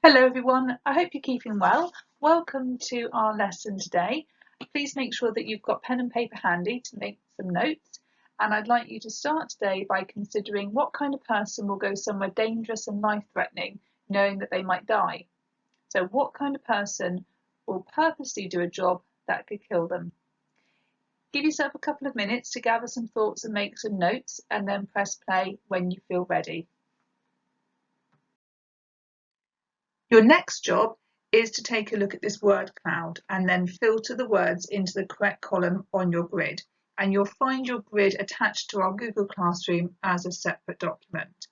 Hello everyone, I hope you're keeping well. Welcome to our lesson today. Please make sure that you've got pen and paper handy to make some notes, and I'd like you to start today by considering what kind of person will go somewhere dangerous and life-threatening knowing that they might die. So what kind of person will purposely do a job that could kill them? Give yourself a couple of minutes to gather some thoughts and make some notes, and then press play when you feel ready. Your next job is to take a look at this word cloud and then filter the words into the correct column on your grid. And you'll find your grid attached to our Google Classroom as a separate document.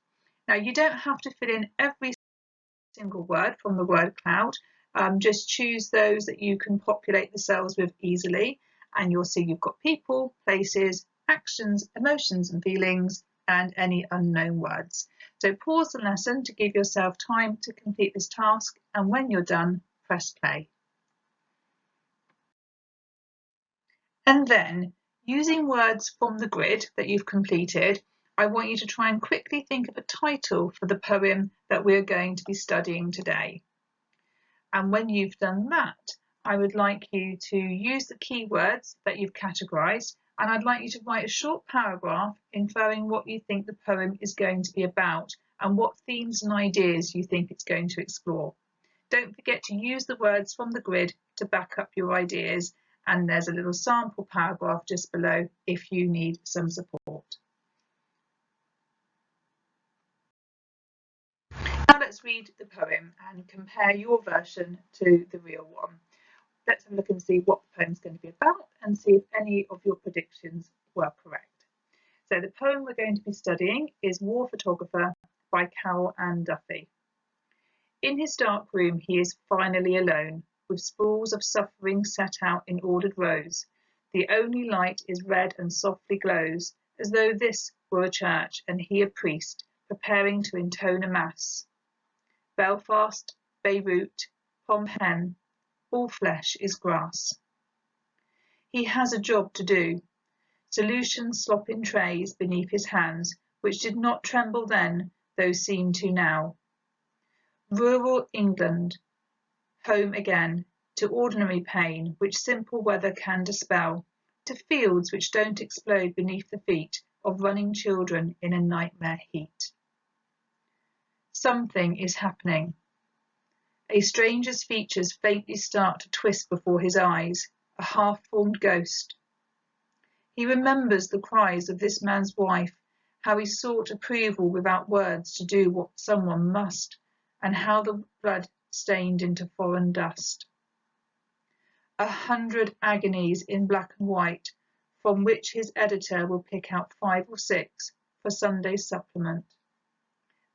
Now, you don't have to fill in every single word from the word cloud. Just choose those that you can populate the cells with easily. And you'll see you've got people, places, actions, emotions and feelings, and any unknown words. So pause the lesson to give yourself time to complete this task, and when you're done, press play. And then, using words from the grid that you've completed, I want you to try and quickly think of a title for the poem that we're going to be studying today. And when you've done that, I would like you to use the keywords that you've categorised, and I'd like you to write a short paragraph inferring what you think the poem is going to be about and what themes and ideas you think it's going to explore. Don't forget to use the words from the grid to back up your ideas, and there's a little sample paragraph just below if you need some support. Now let's read the poem and compare your version to the real one. Let's have a look and see what the poem's going to be about and see if any of your predictions were correct. So the poem we're going to be studying is War Photographer by Carol Ann Duffy. In his dark room he is finally alone, with spools of suffering set out in ordered rows. The only light is red and softly glows, as though this were a church and he a priest, preparing to intone a mass. Belfast, Beirut, Phnom Penh, all flesh is grass. He has a job to do. Solutions slop in trays beneath his hands, which did not tremble then, though seem to now. Rural England, home again, to ordinary pain, which simple weather can dispel, to fields which don't explode beneath the feet of running children in a nightmare heat. Something is happening. A stranger's features faintly start to twist before his eyes, a half-formed ghost. He remembers the cries of this man's wife, how he sought approval without words to do what someone must, and how the blood stained into foreign dust. 100 agonies in black and white, from which his editor will pick out 5 or 6 for Sunday's supplement.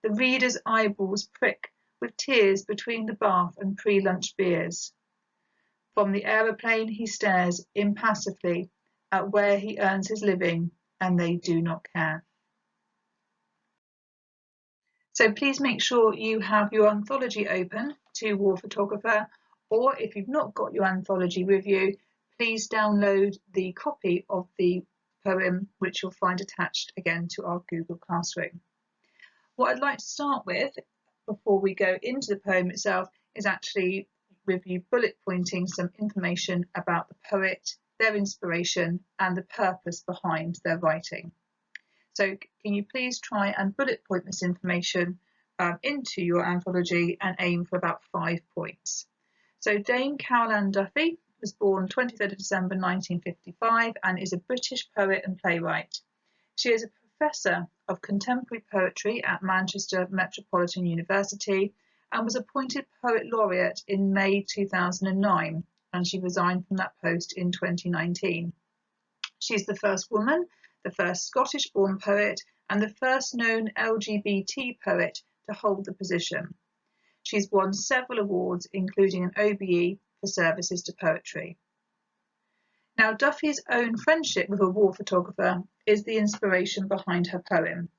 The reader's eyeballs prick with tears between the bath and pre-lunch beers. From the aeroplane he stares impassively at where he earns his living, and they do not care. So please make sure you have your anthology open to War Photographer, or if you've not got your anthology with you, please download the copy of the poem, which you'll find attached again to our Google Classroom. What I'd like to start with, before we go into the poem itself, is actually with you bullet pointing some information about the poet, their inspiration, and the purpose behind their writing. So can you please try and bullet point this information into your anthology and aim for about 5 points. So Dame Carol Ann Duffy was born 23rd of December 1955 and is a British poet and playwright. She is a Professor of Contemporary Poetry at Manchester Metropolitan University and was appointed Poet Laureate in May 2009, and she resigned from that post in 2019. She's the first woman, the first Scottish-born poet, and the first known LGBT poet to hold the position. She's won several awards, including an OBE for services to poetry. Now, Duffy's own friendship with a war photographer is the inspiration behind her poem.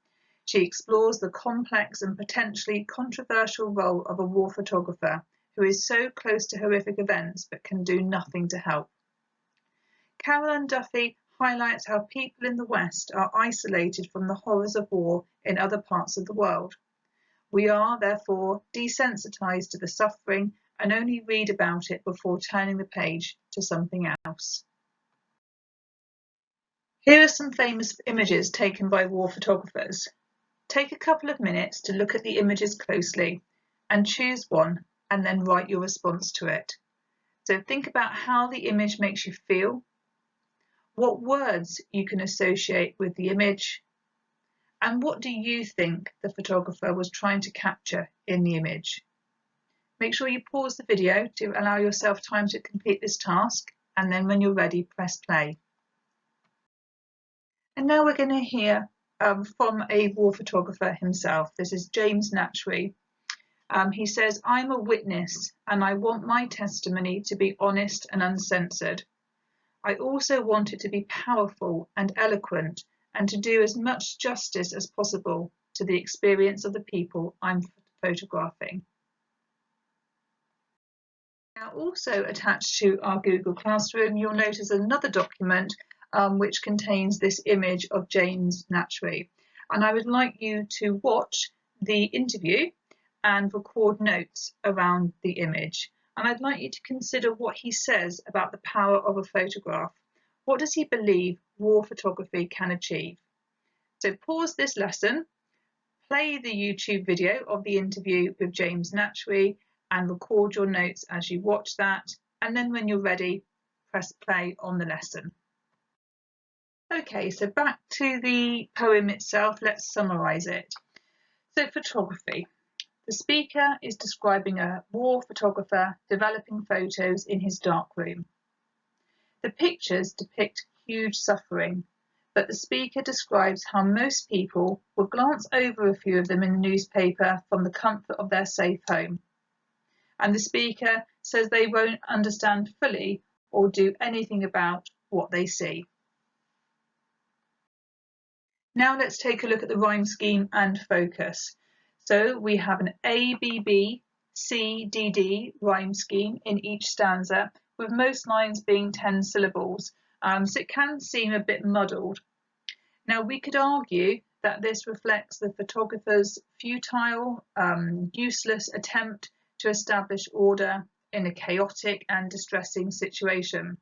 She explores the complex and potentially controversial role of a war photographer who is so close to horrific events but can do nothing to help. Carol Ann Duffy highlights how people in the West are isolated from the horrors of war in other parts of the world. We are, therefore, desensitised to the suffering and only read about it before turning the page to something else. Here are some famous images taken by war photographers. Take a couple of minutes to look at the images closely and choose one and then write your response to it. So think about how the image makes you feel, what words you can associate with the image, and what do you think the photographer was trying to capture in the image. Make sure you pause the video to allow yourself time to complete this task, and then when you're ready, press play. And now we're going to hear from a war photographer himself. This is James Natchery. He says, "I'm a witness and I want my testimony to be honest and uncensored. I also want it to be powerful and eloquent and to do as much justice as possible to the experience of the people I'm photographing." Now, also attached to our Google Classroom, you'll notice another document which contains this image of James Natchery. And I would like you to watch the interview and record notes around the image. And I'd like you to consider what he says about the power of a photograph. What does he believe war photography can achieve? So pause this lesson, play the YouTube video of the interview with James Natchery and record your notes as you watch that. And then when you're ready, press play on the lesson. Okay, so back to the poem itself, let's summarise it. So photography. The speaker is describing a war photographer developing photos in his darkroom. The pictures depict huge suffering, but the speaker describes how most people will glance over a few of them in the newspaper from the comfort of their safe home. And the speaker says they won't understand fully or do anything about what they see. Now let's take a look at the rhyme scheme and focus. So we have an ABB, CDD rhyme scheme in each stanza, with most lines being 10 syllables, so it can seem a bit muddled. Now we could argue that this reflects the photographer's futile, useless attempt to establish order in a chaotic and distressing situation.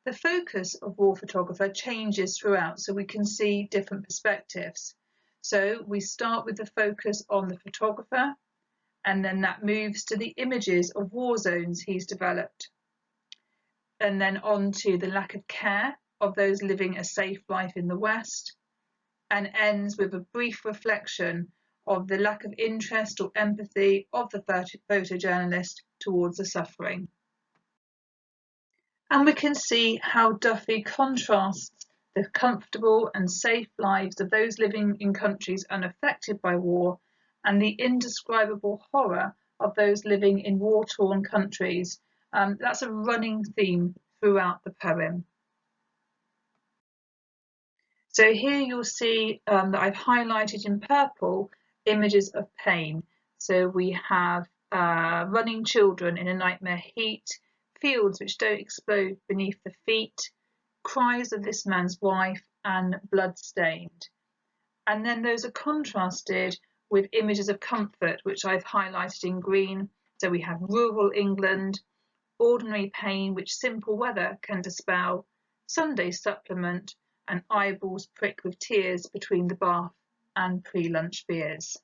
The focus of war photographer changes throughout, so we can see different perspectives. So we start with the focus on the photographer, and then that moves to the images of war zones he's developed, and then on to the lack of care of those living a safe life in the West, and ends with a brief reflection of the lack of interest or empathy of the photojournalist towards the suffering. And we can see how Duffy contrasts the comfortable and safe lives of those living in countries unaffected by war and the indescribable horror of those living in war-torn countries. That's a running theme throughout the poem. So here you'll see that I've highlighted in purple images of pain. So we have running children in a nightmare heat, fields which don't explode beneath the feet, cries of this man's wife, and blood stained. And then those are contrasted with images of comfort, which I've highlighted in green. So we have rural England, ordinary pain which simple weather can dispel, Sunday supplement, and eyeballs prick with tears between the bath and pre-lunch beers.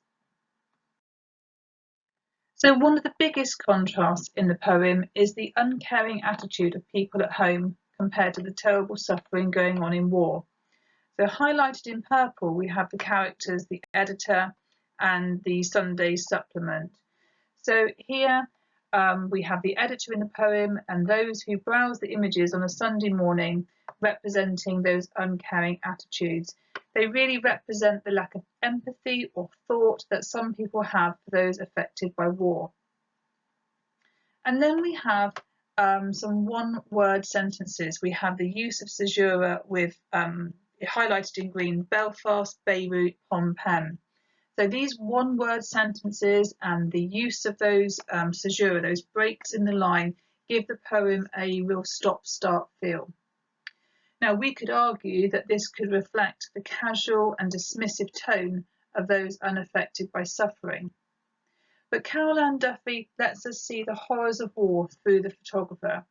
So one of the biggest contrasts in the poem is the uncaring attitude of people at home compared to the terrible suffering going on in war. So highlighted in purple, we have the characters, the editor, and the Sunday supplement. So here we have the editor in the poem and those who browse the images on a Sunday morning representing those uncaring attitudes. They really represent the lack of empathy or thought that some people have for those affected by war. And then we have some one-word sentences. We have the use of caesura with highlighted in green, Belfast, Beirut, Phnom Penh. So these one-word sentences and the use of those caesura, those breaks in the line, give the poem a real stop-start feel. Now we could argue that this could reflect the casual and dismissive tone of those unaffected by suffering. But Carol Ann Duffy lets us see the horrors of war through the photographer.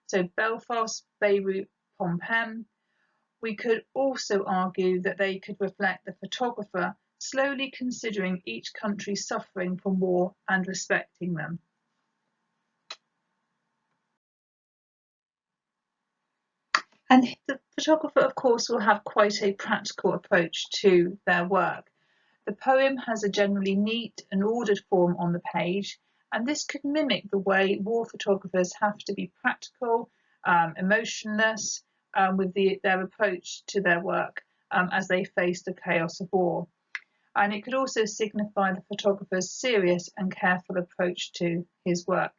So Belfast, Beirut, Phnom Penh. We could also argue that they could reflect the photographer slowly considering each country suffering from war and respecting them. And the photographer, of course, will have quite a practical approach to their work. The poem has a generally neat and ordered form on the page, and this could mimic the way war photographers have to be practical, emotionless with their approach to their work as they face the chaos of war. And it could also signify the photographer's serious and careful approach to his work.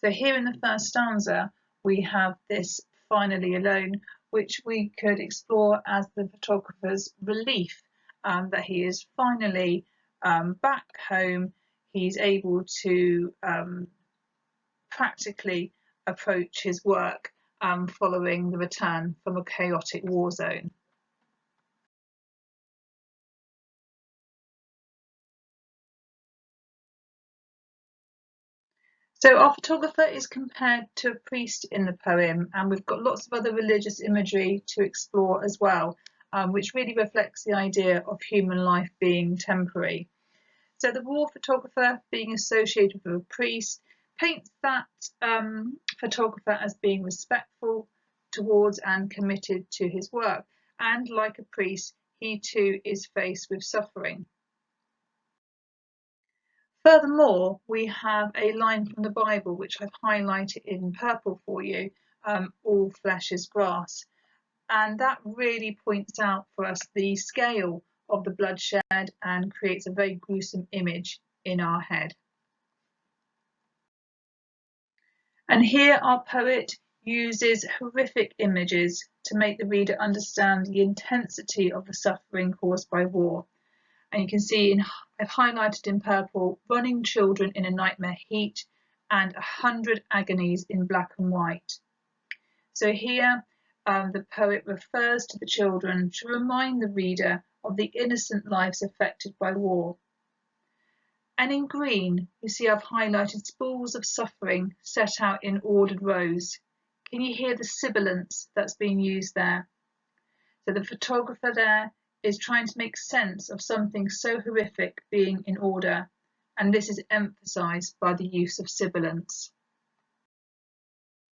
So here in the first stanza, we have this finally alone, which we could explore as the photographer's relief that he is finally back home. He's able to practically approach his work following the return from a chaotic war zone. So our photographer is compared to a priest in the poem, and we've got lots of other religious imagery to explore as well, which really reflects the idea of human life being temporary. So the war photographer, being associated with a priest, paints that photographer as being respectful towards and committed to his work. And like a priest, he too is faced with suffering. Furthermore, we have a line from the Bible, which I've highlighted in purple for you, all flesh is grass. And that really points out for us the scale of the bloodshed and creates a very gruesome image in our head. And here our poet uses horrific images to make the reader understand the intensity of the suffering caused by war. And you can see I've highlighted in purple running children in a nightmare heat and 100 agonies in black and white. So here the poet refers to the children to remind the reader of the innocent lives affected by war. And in green, you see I've highlighted spools of suffering set out in ordered rows. Can you hear the sibilance that's being used there? So the photographer there is trying to make sense of something so horrific being in order, and this is emphasised by the use of sibilance.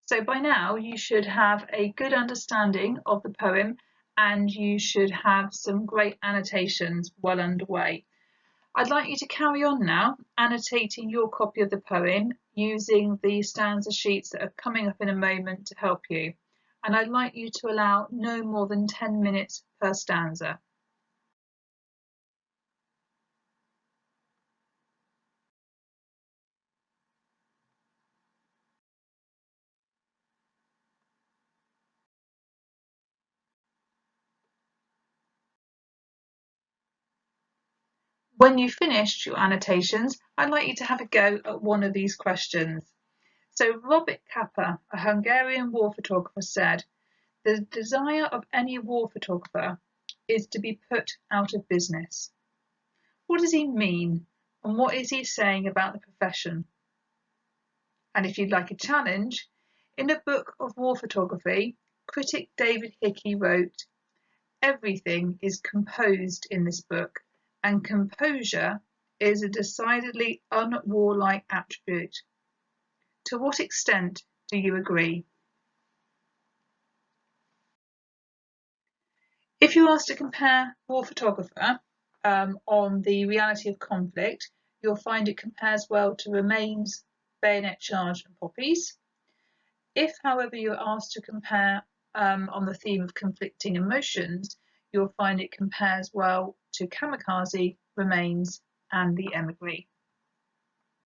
So by now you should have a good understanding of the poem, and you should have some great annotations well underway. I'd like you to carry on now, annotating your copy of the poem using the stanza sheets that are coming up in a moment to help you. And I'd like you to allow no more than 10 minutes per stanza. When you've finished your annotations, I'd like you to have a go at one of these questions. So Robert Capa, a Hungarian war photographer, said, "The desire of any war photographer is to be put out of business." What does he mean, and what is he saying about the profession? And if you'd like a challenge, in a book of war photography, critic David Hickey wrote, "Everything is composed in this book, and composure is a decidedly unwarlike attribute." To what extent do you agree? If you asked to compare war photographer on the reality of conflict, you'll find it compares well to Remains, Bayonet Charge and Poppies. If, however, you're asked to compare on the theme of conflicting emotions, you'll find it compares well to Kamikaze, Remains and The Emigree.